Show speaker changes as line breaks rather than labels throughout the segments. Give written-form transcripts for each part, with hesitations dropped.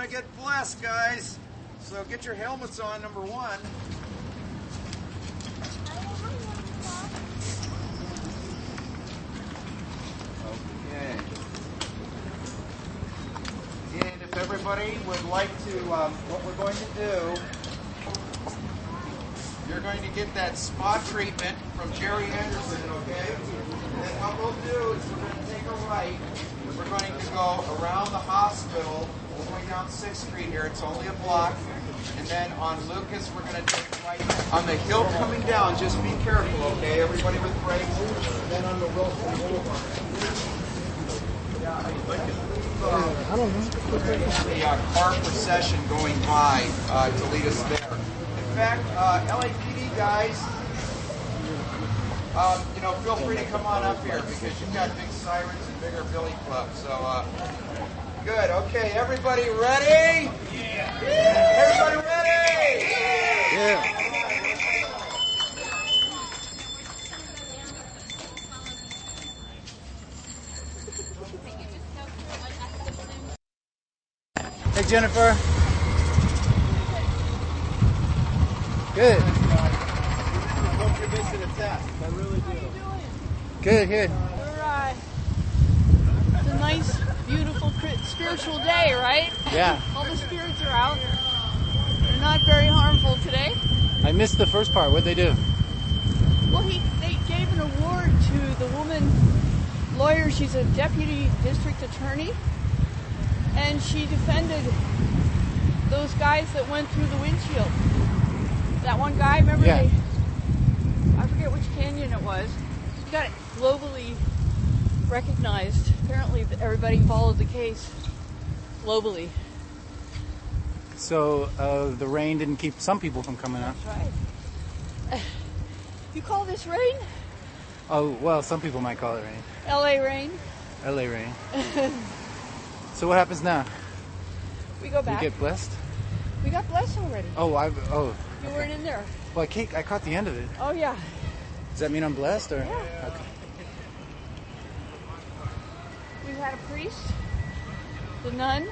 to get blessed, guys. So get your helmets on, number one. Okay. And if everybody would like to, what we're going to do, you're going to get that spot treatment from Jerry Anderson, okay? And then what we'll do is we're going to take a right. We're going to go around the hospital, all the way down 6th Street here. It's only a block. And then on Lucas, we're going to take a right. On the hill coming down, just be careful, okay? Everybody with brakes. And then on the Wilson Boulevard.
I don't know.
The car procession going by to lead us there. In fact, LAPD guys, feel free to come on up here because you've got big sirens and bigger billy clubs. So, good. Okay, everybody ready? Yeah. Everybody ready?
Yeah. Hey, Jennifer. Good.
I hope you're missing a test. I really do.
Good, good.
We're, it's a nice, beautiful, spiritual day, right?
Yeah.
All the spirits are out. They're not very harmful today.
I missed the first part. What'd they do?
Well, they gave an award to the woman lawyer. She's a deputy district attorney. And she defended those guys that went through the windshield. That one guy, remember?
Yeah.
I forget which canyon it was. He got it globally recognized. Apparently everybody followed the case globally.
So the rain didn't keep some people from coming out.
That's right. You call this rain?
Oh, well, some people might call it rain.
LA rain.
LA rain. So what happens now?
We go back.
You get blessed?
We got blessed already.
Oh,
You weren't in there.
Well, I caught the end of it.
Oh, yeah.
Does that mean I'm blessed, or?
Yeah.
Okay.
We had a priest, the nun,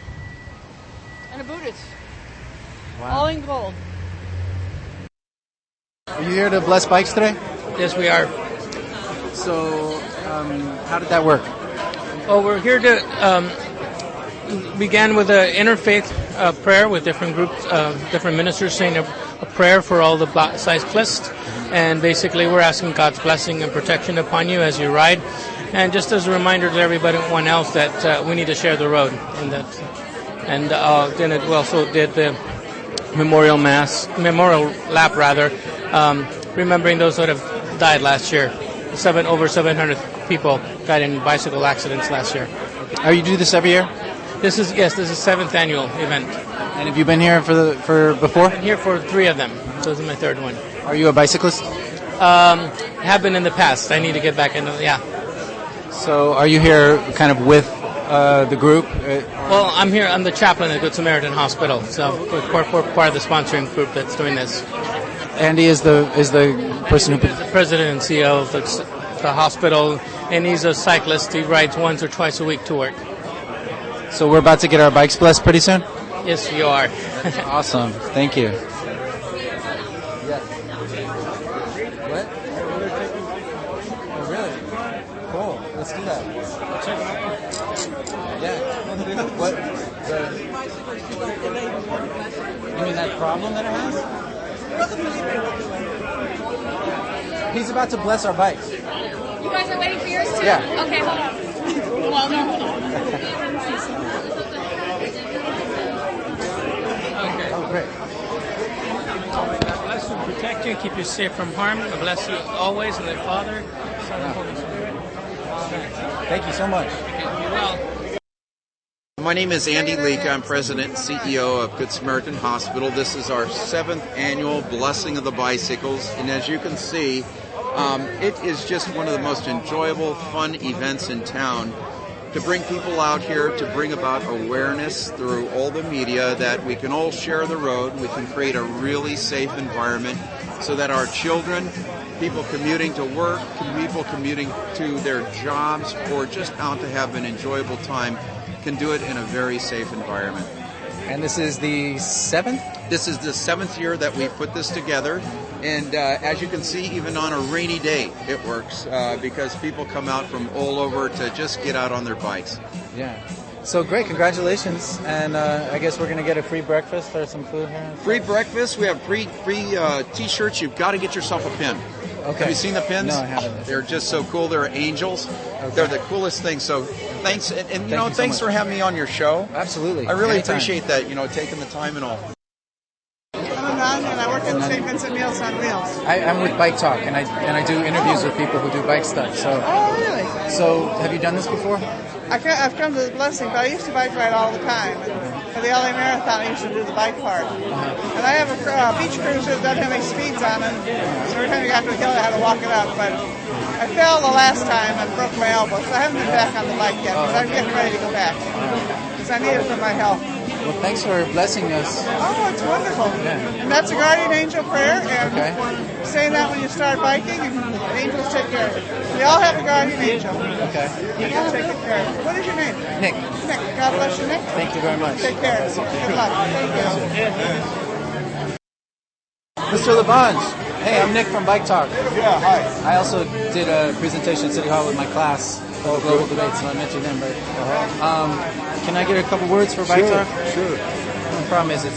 and a Buddhist.
Wow.
All in gold.
Are you here to bless bikes today?
Yes, we are.
So, how did that work?
Well, we're here to began with an interfaith prayer with different groups, different ministers saying a prayer for all the cyclists. And basically, we're asking God's blessing and protection upon you as you ride. And just as a reminder to everyone else that we need to share the road. And then we also did the memorial lap, remembering those that have died last year. Over 700 people died in bicycle accidents last year.
Are you do this every year?
This is 7th annual event.
And have you been here for before?
I've been here for 3 of them, so this is my 3rd one.
Are you a bicyclist?
Have been in the past. I need to get back into
So are you here kind of with the group?
Well, I'm here. I'm the chaplain at Good Samaritan Hospital, so we're part of the sponsoring group that's doing this.
Andy is the person who...
He's the president and CEO of the hospital, and he's a cyclist. He rides once or twice a week to work.
So we're about to get our bikes blessed pretty soon?
Yes, you are.
Awesome. Thank you. What? Oh, really? Cool. Let's do that. Yeah. What? You mean that problem that it has? He's about to bless our bikes.
You guys are waiting for yours too?
Yeah.
Okay, hold on. Well, no, hold on.
Oh, great.
God bless you, protect you, keep you safe from harm. I bless you always, in the Father, Son, and Holy Spirit. Amen.
Thank you so much.
Be well.
My name is Andy Leake. I'm President and CEO of Good Samaritan Hospital. This is our 7th annual Blessing of the Bicycles. And as you can see, it is just one of the most enjoyable, fun events in town to bring people out here, to bring about awareness through all the media that we can all share the road. We can create a really safe environment so that our children, people commuting to work, people commuting to their jobs, or just out to have an enjoyable time can do it in a very safe environment.
And this is the 7th?
This is the 7th year that we've put this together, and as you can see, even on a rainy day, it works because people come out from all over to just get out on their bikes.
Yeah. So great, congratulations. And I guess we're going to get a free breakfast or some food here.
Free breakfast. We have free T-shirts. You've got to get yourself a pin.
Okay.
Have you seen the pins?
No, I haven't.
They're just so cool. They're angels.
Okay.
They're the coolest thing. So thanks, and
Thank you so
thanks
much.
for having me on your show.
Absolutely.
I really
Anytime.
appreciate that. Taking the time and all.
I'm Ron, and I work at St. Vincent Meals on Wheels.
I'm with BikeTalk, and I do interviews with people who do bike stuff. So
Oh, really?
have you done this before?
I've come to the Blessing, but I used to bike ride all the time. And for the LA Marathon, I used to do the bike part. And I have a beach cruiser that doesn't have any speeds on it, so every time you got to a hill, I had to walk it up. But I fell the last time and broke my elbow, so I haven't been back on the bike yet, because I'm getting ready to go back. Because I need it for my health.
Well, thanks for blessing us.
Oh, it's wonderful.
Yeah.
And that's a guardian angel prayer, and
Okay.
saying that when you start biking, and angels take care of it. We all have a guardian angel.
Okay.
Angels take care of it. What is your name?
Nick,
Nick. God bless you, Nick.
thank you very much.
Take care. Good luck. Thank you.
Mr. Labange. Hey, I'm Nick from BikeTalk.
Yeah, hi.
I also did a presentation at City Hall with my class for Global Debate, so I met you then. But can I get a couple words for BikeTalk?
Sure.
The problem is the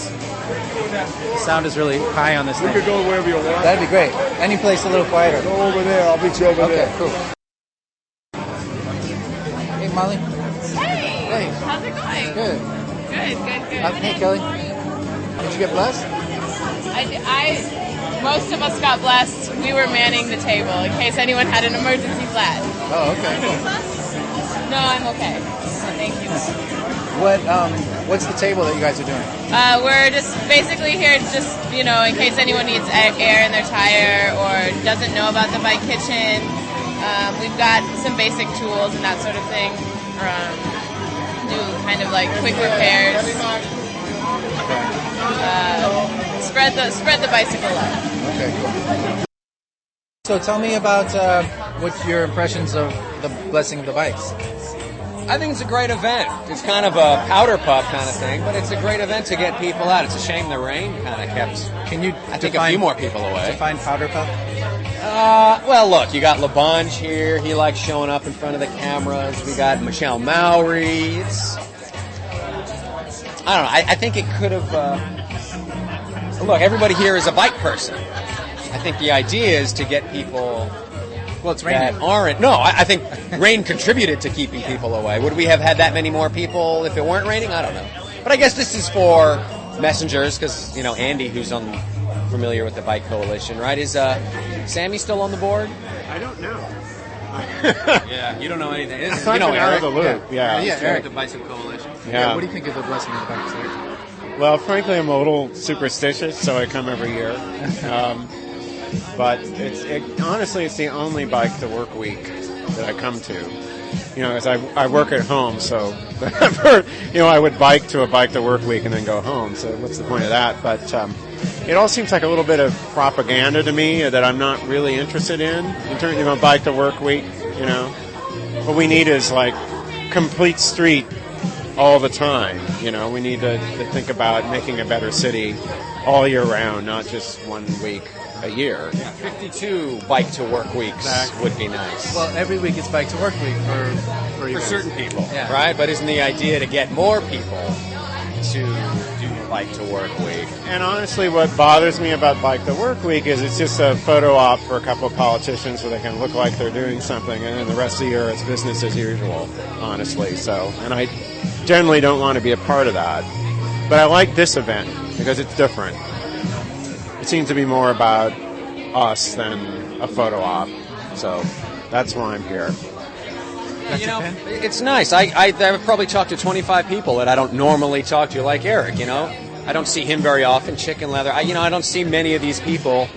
sound is really high on this
We
thing.
could go wherever you want.
That'd be great. Any place a little quieter.
Go over there. I'll meet you over
Okay,
there.
cool. Hey, Molly.
Hey,
Hey.
how's it going?
Good.
Good.
Hey, Kelly. Did you get blessed?
Most of us got blessed. We were manning the table in case anyone had an emergency flat.
Oh, okay. Cool.
No, I'm okay. Thank you.
What's the table that you guys are doing?
We're just basically here, just in case anyone needs air in their tire or doesn't know about the bike kitchen. We've got some basic tools and that sort of thing. Do kind of like quick repairs. Spread the bicycle love.
Okay, cool. So tell me about what your impressions of the blessing of the bikes.
I think it's a great event. It's kind of a powder puff kind of thing, but it's a great event to get people out. It's a shame the rain kind of kept,
Can you
I think, a few more people away.
define powder puff?
Well, look, you got LaBonge here. He likes showing up in front of the cameras. We got Michelle Mowry. I don't know. I think it could have... look, everybody here is a bike person. I think the idea is to get people...
Well, it's raining.
that aren't. No, I think rain contributed to keeping people away. Would we have had that many more people if it weren't raining? I don't know. But I guess this is for messengers because, Andy, who's familiar with the Bike Coalition, right? Is Sammy still on the board?
I don't know.
Yeah, you don't know anything. This is,
I'm out of
Eric.
the loop. Yeah.
Yeah, Eric.
The Bicycle Coalition.
Yeah.
What do you think of the blessing of the bikes?
Well, frankly, I'm a little superstitious, so I come every year. But honestly, it's the only bike to work week that I come to. As I work at home, so I would bike to a bike to work week and then go home. So what's the point of that? But it all seems like a little bit of propaganda to me that I'm not really interested in terms of a bike to work week. What we need is like complete street all the time. We need to think about making a better city all year round, not just 1 week a year.
Yeah, 52 bike to work weeks would be nice.
Well, every week it's bike to work week for you
for
guys.
certain people,
Yeah.
right? But isn't the idea to get more people to do bike to work week?
And honestly, what bothers me about Bike to Work Week is it's just a photo op for a couple of politicians so they can look like they're doing something, and then the rest of the year it's business as usual, honestly. And I generally don't want to be a part of that. But I like this event because it's different. It seems to be more about us than a photo op. So that's why I'm here.
It's nice. I've probably talked to 25 people that I don't normally talk to, like Eric, I don't see him very often, Chicken Leather. I don't see many of these people,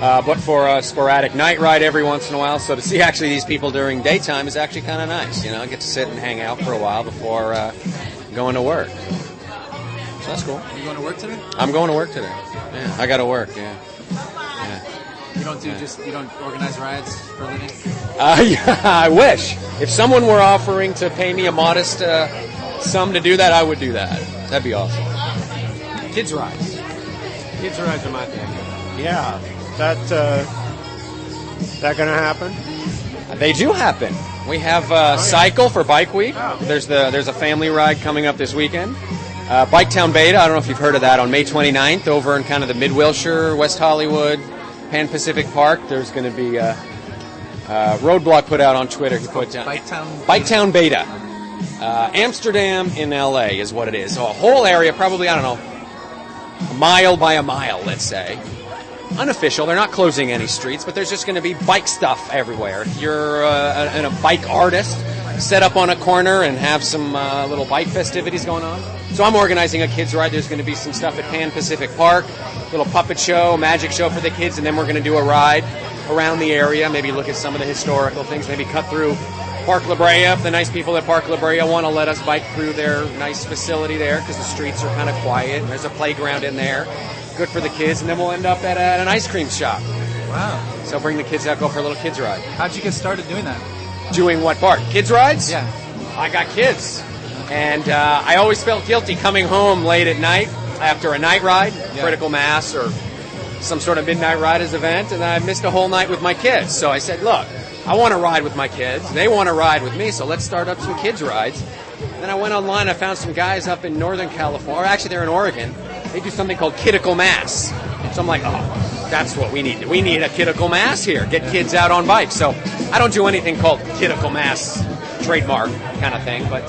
but for a sporadic night ride every once in a while. So to see actually these people during daytime is actually kind of nice. I get to sit and hang out for a while before going to work. So that's cool.
You going to work today?
I'm going to work today. Yeah, I got to work, yeah.
You don't you don't organize rides for a living?
Yeah, I wish. If someone were offering to pay me a modest sum to do that, I would do that. That'd be awesome. Kids rides. Kids rides are my thing.
Yeah, that going to happen?
They do happen. We have Cycle for Bike Week. There's a family ride coming up this weekend. BikeTown Beta, I don't know if you've heard of that, on May 29th over in kind of the Mid-Wilshire, West Hollywood, Pan Pacific Park. There's going to be a roadblock put out on Twitter. He put down BikeTown Beta. Amsterdam in LA is what it is. So a whole area, probably, I don't know, a mile by a mile, let's say. Unofficial. They're not closing any streets, but there's just going to be bike stuff everywhere. If you're a bike artist, set up on a corner and have some little bike festivities going on. So I'm organizing a kids ride. There's going to be some stuff at Pan Pacific Park, little puppet show, magic show for the kids, and then we're going to do a ride around the area, maybe look at some of the historical things, maybe cut through Park La Brea if the nice people at Park La Brea want to let us bike through their nice facility there, because the streets are kind of quiet and there's a playground in there. Good for the kids, and then we'll end up at an ice cream shop.
Wow.
So bring the kids out, go for a little kids ride.
How'd you get started doing that?
Doing what part? Kids rides?
Yeah.
I got kids. And I always felt guilty coming home late at night after a night ride, critical mass or some sort of midnight riders event, and I missed a whole night with my kids. So I said, look, I want to ride with my kids. They want to ride with me, so let's start up some kids rides. Then I went online, I found some guys up in Northern California, or actually they're in Oregon. They do something called Kiddical Mass. So I'm like, oh, that's what we need. We need a Kiddical Mass here. Get kids out on bikes. So I don't do anything called Kiddical Mass trademark kind of thing, but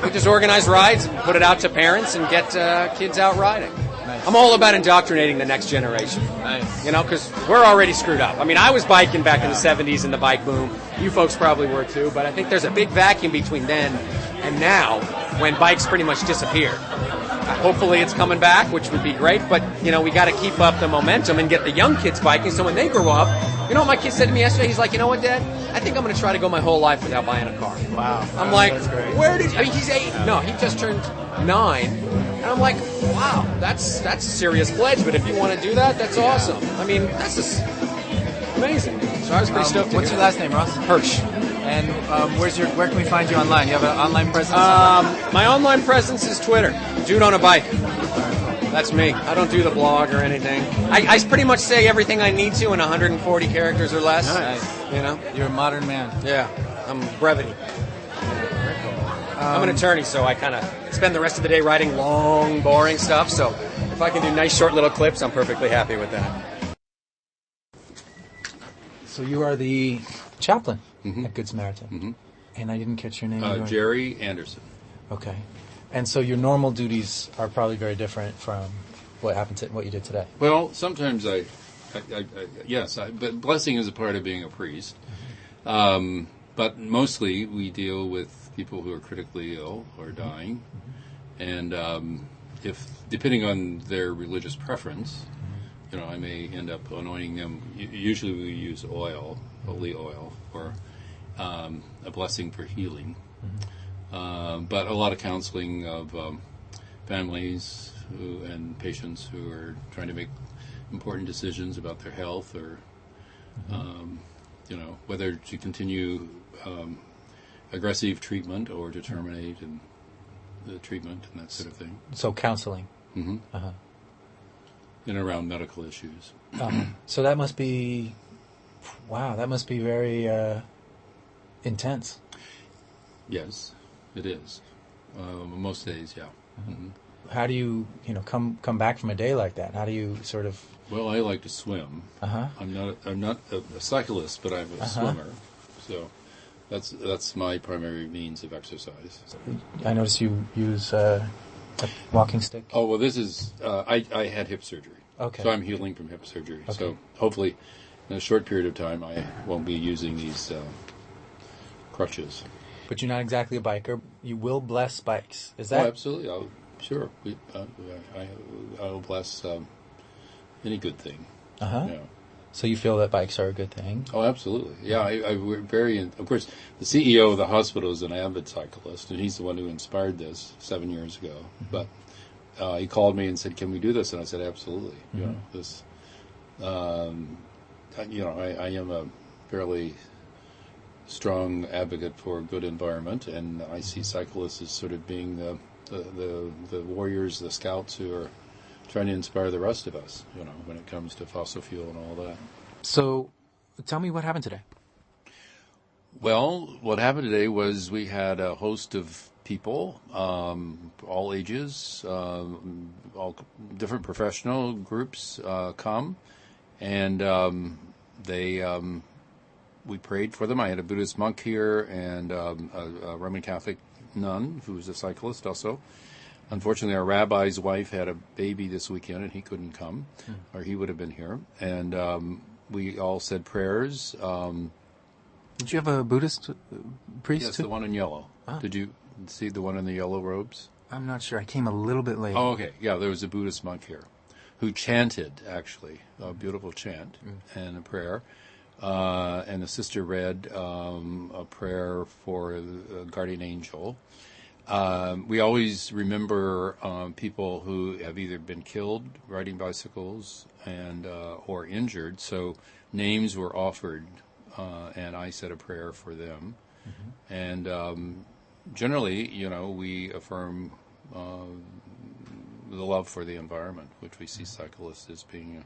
we just organize rides and put it out to parents and get kids out riding.
Nice.
I'm all about indoctrinating the next generation.
Nice.
You know, because we're already screwed up. I mean, I was biking back in the 70s in the bike boom. You folks probably were too, but I think there's a big vacuum between then and now when bikes pretty much disappeared. Hopefully it's coming back, which would be great, but, you know, we got to keep up the momentum and get the young kids biking so when they grow up, you know what my kid said to me yesterday? He's like, you know what, Dad? I think I'm going to try to go my whole life without buying a car.
Wow.
I'm like,
that's great.
where did, I mean, he's 8. No, he just turned 9. And I'm like, wow, that's a serious pledge, but if you want to do that, that's awesome. I mean, that's just amazing. So I was pretty stoked to
What's
hear
your
that.
last name, Ross?
Hirsch.
And where can we find you online? You have an online presence?
My online presence is Twitter. Dude on a bike. That's me. I don't do the blog or anything. I pretty much say everything I need to in 140 characters or less.
Nice.
You know?
You're a modern man.
Yeah. I'm brevity. I'm an attorney, so I kind of spend the rest of the day writing long, boring stuff. So if I can do nice, short little clips, I'm perfectly happy with that.
So you are the chaplain at Good Samaritan. And I didn't catch your name.
Jerry Anderson.
Okay. And so your normal duties are probably very different from what you did today.
Well, sometimes but blessing is a part of being a priest. But mostly we deal with people who are critically ill or dying. And if, depending on their religious preference, you know, I may end up anointing them. Usually we use oil, holy oil, for a blessing for healing. But a lot of counseling of families and patients who are trying to make important decisions about their health or, you know, whether to continue aggressive treatment or to terminate the treatment and that sort of thing.
So counseling.
And around medical issues.
So that must be, wow, that must be very intense.
Yes, it is. Most days, yeah.
How do you come back from a day like that? How do you sort of?
Well, I like to swim. I'm not a cyclist, but I'm a swimmer. So that's my primary means of exercise.
I notice you use a walking stick.
Oh well, this is I had hip surgery.
Okay.
So I'm healing from hip surgery.
Okay.
So hopefully, in a short period of time, I won't be using these crutches.
But you're not exactly a biker. You will bless bikes. Is that?
Oh, absolutely. Sure. I'll bless any good thing. Yeah.
So you feel that bikes are a good thing?
Oh, absolutely. Yeah, we're very. Of course, the CEO of the hospital is an avid cyclist, and he's the one who inspired this 7 years ago. But he called me and said, "Can we do this?" And I said, "Absolutely." You know, this. I am a fairly strong advocate for a good environment, and I see cyclists as sort of being the warriors, the scouts who are trying to inspire the rest of us, when it comes to fossil fuel and all that.
So, tell me what happened today.
Well, what happened today was we had a host of people, all ages, all different professional groups come, and we prayed for them. I had a Buddhist monk here and a Roman Catholic nun who was a cyclist also. Unfortunately, our rabbi's wife had a baby this weekend, and he couldn't come, or he would have been here. And we all said prayers.
Did you have a Buddhist priest
Yes,
too?
the one in yellow.
Ah.
Did you see the one in the yellow robes?
I'm not sure. I came a little bit late.
Oh, okay. Yeah, there was a Buddhist monk here who chanted, actually, a beautiful chant and a prayer. And the sister read a prayer for the guardian angel. We always remember people who have either been killed riding bicycles and or injured. So names were offered, and I said a prayer for them. And generally, we affirm the love for the environment, which we see cyclists as being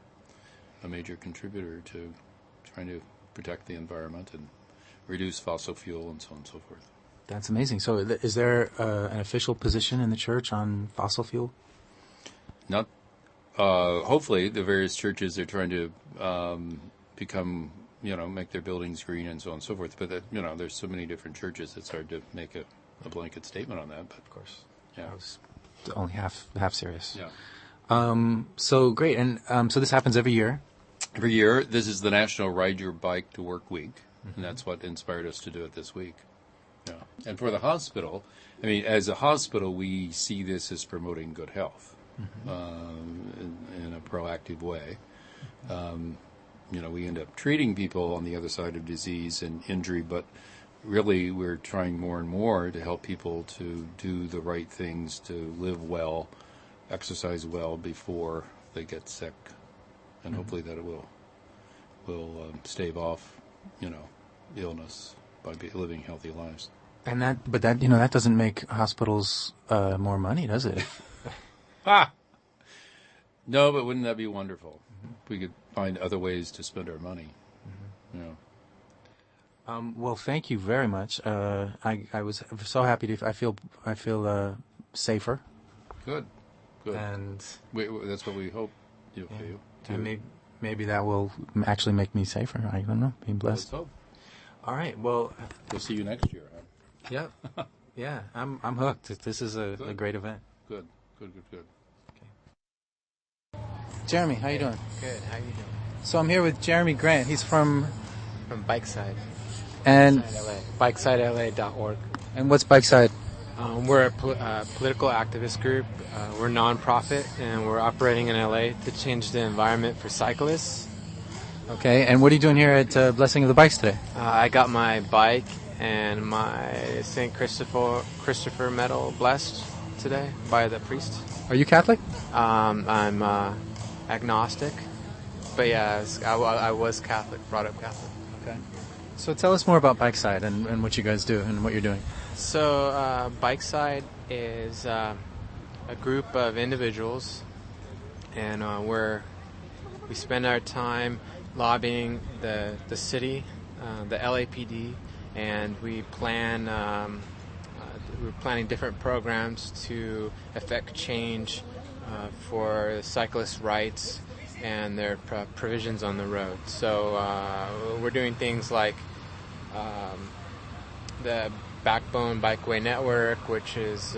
a major contributor to trying to protect the environment and reduce fossil fuel and so on and so forth.
That's amazing. So is there an official position in the church on fossil fuel?
Not. Hopefully, the various churches are trying to become, make their buildings green and so on and so forth. But, there's so many different churches, it's hard to make a blanket statement on that. But
Of course.
yeah.
I was only half serious.
Yeah.
So great. And so this happens every year?
Every year, this is the National Ride Your Bike to Work Week, and that's what inspired us to do it this week. Yeah. And for the hospital, as a hospital, we see this as promoting good health in a proactive way. We end up treating people on the other side of disease and injury, but really we're trying more and more to help people to do the right things, to live well, exercise well before they get sick, and hopefully that it will stave off, illness by living healthy lives.
And that doesn't make hospitals more money, does it?
No, but wouldn't that be wonderful? If we could find other ways to spend our money.
Well, thank you very much. I was so happy to. I feel safer.
Good.
And
that's what we hope you'll feel. Too.
And maybe that will actually make me safer. I don't know. Being blessed.
Let's hope.
All right. Well,
we'll see you next year. Huh?
Yeah. Yeah. I'm hooked. This is a great event.
Good.
Okay. Jeremy, how you doing?
Good. How you doing?
So I'm here with Jeremy Grant. He's from
BikeSide.
And
BikeSideLA.org.
And what's BikeSide?
We're a political activist group. We're nonprofit, and we're operating in LA to change the environment for cyclists.
Okay, and what are you doing here at Blessing of the Bikes today?
I got my bike and my St. Christopher medal blessed today by the priest.
Are you Catholic?
I'm agnostic, but yeah, I was Catholic, brought up Catholic.
Okay. So tell us more about BikeSide and what you guys do and what you're doing.
So BikeSide is a group of individuals, and we spend our time lobbying the city, the LAPD, and we're planning different programs to affect change for cyclist rights and their provisions on the road. So we're doing things like the Backbone Bikeway Network, which is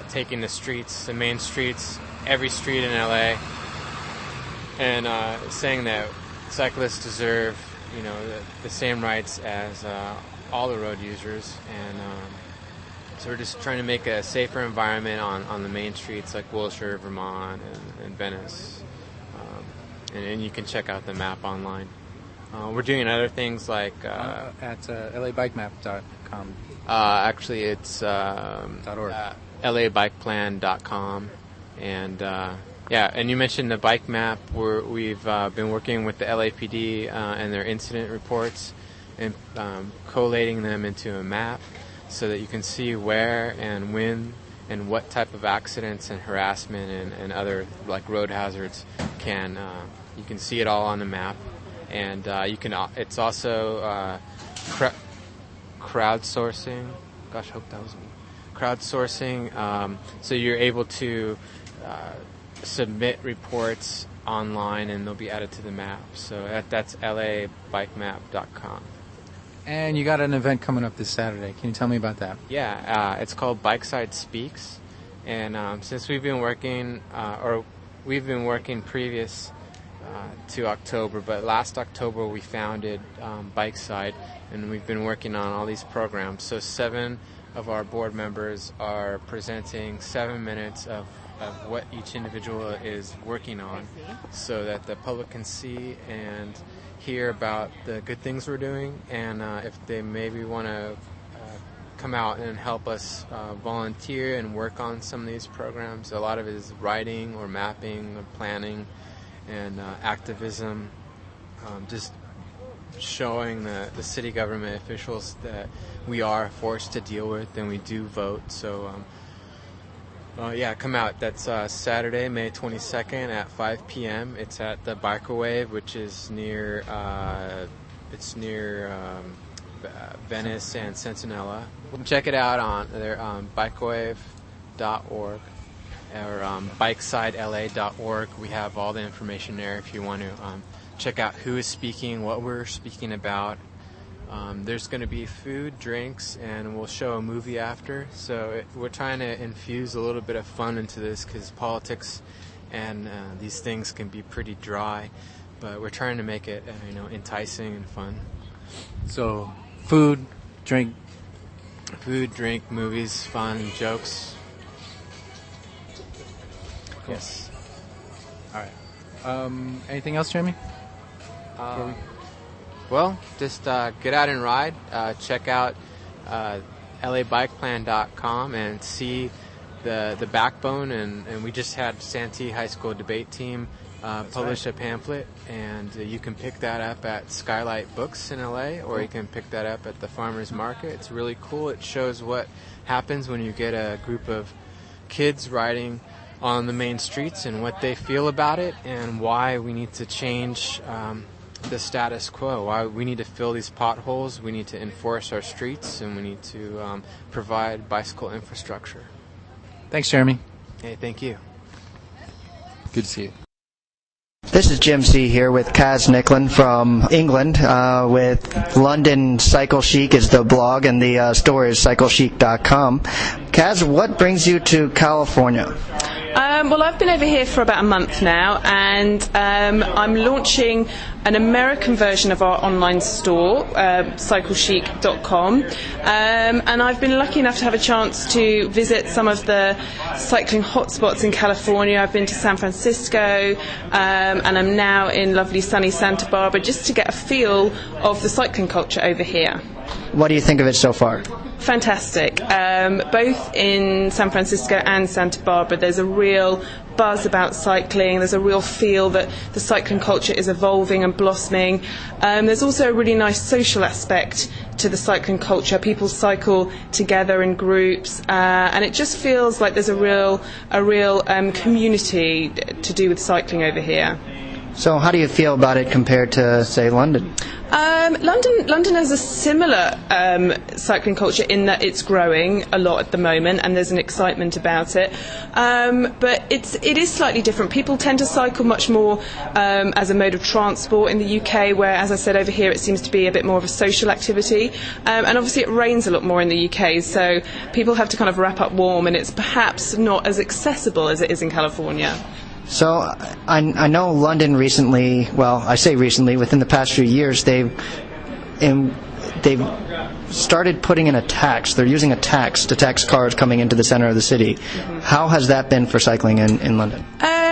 taking the main streets, every street in LA, and saying that cyclists deserve, the same rights as all the road users. And so we're just trying to make a safer environment on the main streets like Wilshire, Vermont, and Venice. And you can check out the map online. We're doing other things like
at labikemap.com.
Actually, it's
.org.
labikeplan.com, and and you mentioned the bike map. We've been working with the LAPD and their incident reports and collating them into a map so that you can see where and when and what type of accidents and harassment and other like road hazards you can see it all on the map. And it's also crowdsourcing. Gosh, I hope that was me. Crowdsourcing. So you're able to submit reports online, and they'll be added to the map. So that's labikemap.com.
And you got an event coming up this Saturday. Can you tell me about that?
Yeah, it's called Bikeside Speaks, and since we've been working previous to October, but last October we founded Bikeside, and we've been working on all these programs. So 7 of our board members are presenting 7 minutes of what each individual is working on, so that the public can see and hear about the good things we're doing, and if they maybe want to come out and help us volunteer and work on some of these programs. A lot of it is writing or mapping or planning and activism, just showing the city government officials that we are forced to deal with and we do vote. So come out. That's Saturday, May 22nd at 5 p.m. It's at the Bikerwave, which is near Venice and Centinela. Check it out on their bikewave.org or bikesidela.org. We have all the information there if you want to check out who is speaking, what we're speaking about. There's going to be food, drinks, and we'll show a movie after. So we're trying to infuse a little bit of fun into this, because politics and these things can be pretty dry, but we're trying to make it enticing and fun.
So food, drink,
movies, fun, jokes. Cool. Yes.
All right. Anything else, Jeremy?
Well, just get out and ride. Check out labikeplan.com and see the backbone. And we just had Santee High School debate team publish a pamphlet, and you can pick that up at Skylight Books in LA, or you can pick that up at the Farmers Market. It's really cool. It shows what happens when you get a group of kids riding on the main streets and what they feel about it, and why we need to change the status quo, why we need to fill these potholes, we need to enforce our streets, and we need to provide bicycle infrastructure.
Thanks, Jeremy.
Hey, thank you.
Good to see you.
This is Jim C. here with Kaz Nicklin from England with London Cycle Chic is the blog, and the store is cyclechic.com. Kaz, what brings you to California?
Well, I've been over here for about a month now, and I'm launching an American version of our online store, cyclechic.com, and I've been lucky enough to have a chance to visit some of the cycling hotspots in California. I've been to San Francisco, and I'm now in lovely sunny Santa Barbara, just to get a feel of the cycling culture over here.
What do you think of it so far?
Fantastic. Both in San Francisco and Santa Barbara, there's a real buzz about cycling. There's a real feel that the cycling culture is evolving and blossoming. There's also a really nice social aspect to the cycling culture. People cycle together in groups, and it just feels like there's a real community to do with cycling over here.
So how do you feel about it compared to, say, London?
London has a similar cycling culture in that it's growing a lot at the moment, and there's an excitement about it. But it is slightly different. People tend to cycle much more as a mode of transport in the UK, where, as I said, over here it seems to be a bit more of a social activity. And obviously it rains a lot more in the UK, so people have to kind of wrap up warm, and it's perhaps not as accessible as it is in California.
So I know London recently, well, I say recently, within the past few years, they've started putting in a tax. They're using a tax to tax cars coming into the center of the city. Mm-hmm. How has that been for cycling in London?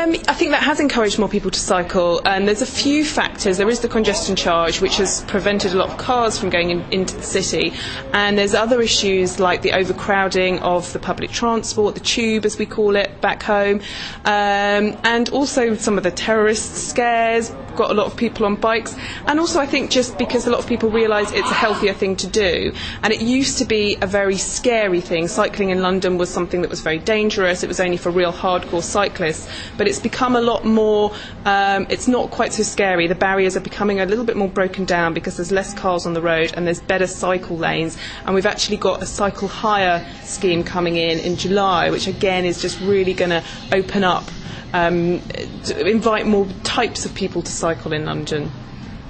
I think that has encouraged more people to cycle, and there's a few factors. There is the congestion charge, which has prevented a lot of cars from going into the city, and there's other issues like the overcrowding of the public transport, the tube as we call it back home, and also some of the terrorist scares got a lot of people on bikes, and also I think just because a lot of people realise it's a healthier thing to do, and it used to be a very scary thing. Cycling in London was something that was very dangerous. It was only for real hardcore cyclists, but it's become a lot more, it's not quite so scary. The barriers are becoming a little bit more broken down because there's less cars on the road and there's better cycle lanes, and we've actually got a cycle hire scheme coming in July, which again is just really going to open up, to invite more types of people to cycle in London.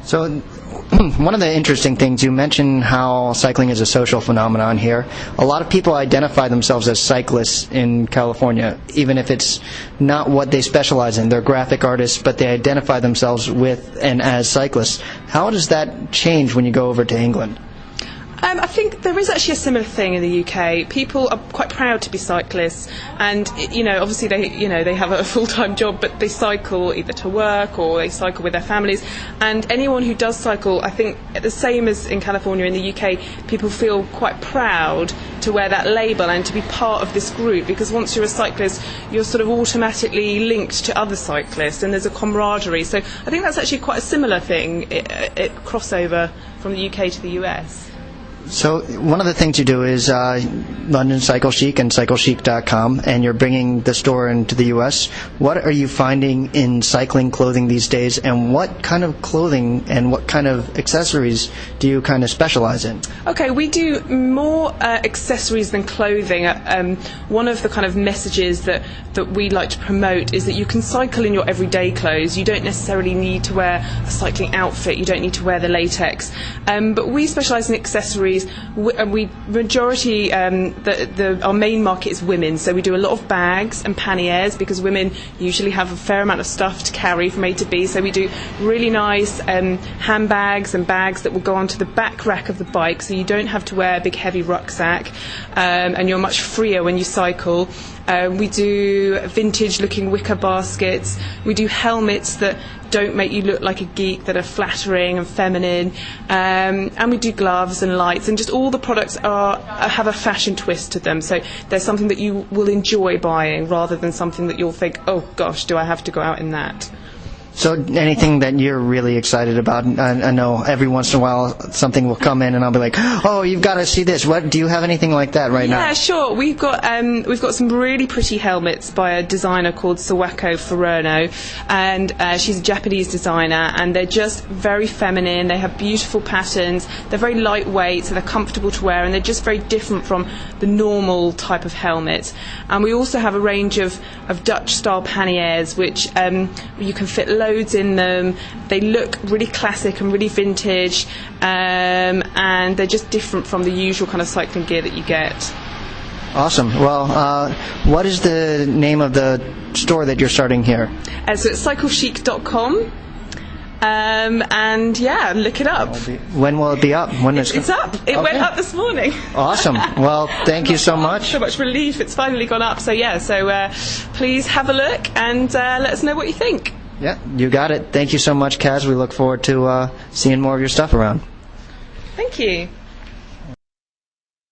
So one of the interesting things, you mentioned how cycling is a social phenomenon here. A lot of people identify themselves as cyclists in California, even if it's not what they specialize in. They're graphic artists, but they identify themselves with and as cyclists. How does that change when you go over to England?
I think there is actually a similar thing in the UK. People are quite proud to be cyclists, and obviously they have a full-time job, but they cycle either to work or they cycle with their families. And anyone who does cycle, I think, the same as in California, in the UK, people feel quite proud to wear that label and to be part of this group, because once you're a cyclist, you're sort of automatically linked to other cyclists, and there's a camaraderie. So I think that's actually quite a similar thing, crossover from the UK to the US.
So one of the things you do is London Cycle Chic and CycleChic.com, and you're bringing the store into the U.S. What are you finding in cycling clothing these days, and what kind of clothing and what kind of accessories do you kind of specialize in?
Okay, we do more accessories than clothing. One of the kind of messages that we like to promote is that you can cycle in your everyday clothes. You don't necessarily need to wear a cycling outfit. You don't need to wear the latex. But we specialise in accessories. Our main market is women, so we do a lot of bags and panniers because women usually have a fair amount of stuff to carry from A to B. So we do really nice handbags and bags that will go onto the back rack of the bike, so you don't have to wear a big heavy rucksack, and you're much freer when you cycle. We do vintage-looking wicker baskets. We do helmets that don't make you look like a geek, that are flattering and feminine. And we do gloves and lights, and just all the products have a fashion twist to them. So there's something that you will enjoy buying rather than something that you'll think, oh gosh, do I have to go out in that?
So anything that you're really excited about? I know every once in a while something will come in and I'll be like, oh, you've got to see this. What, do you have anything like that right now?
Yeah, sure. We've got some really pretty helmets by a designer called Sawako Furuno, and she's a Japanese designer, and they're just very feminine. They have beautiful patterns. They're very lightweight, so they're comfortable to wear, and they're just very different from the normal type of helmet. And we also have a range of Dutch-style panniers, which you can fit loads in them. They look really classic and really vintage, and they're just different from the usual kind of cycling gear that you get.
Awesome. Well, what is the name of the store that you're starting here?
So it's CycleChic.com. And yeah, look it up.
When will it be up?
It's up. It went up this morning.
Awesome. Well, thank you so much.
So much relief. It's finally gone up. So yeah, please have a look and let us know what you think.
Yeah, you got it. Thank you so much, Kaz. We look forward to seeing more of your stuff around.
Thank you.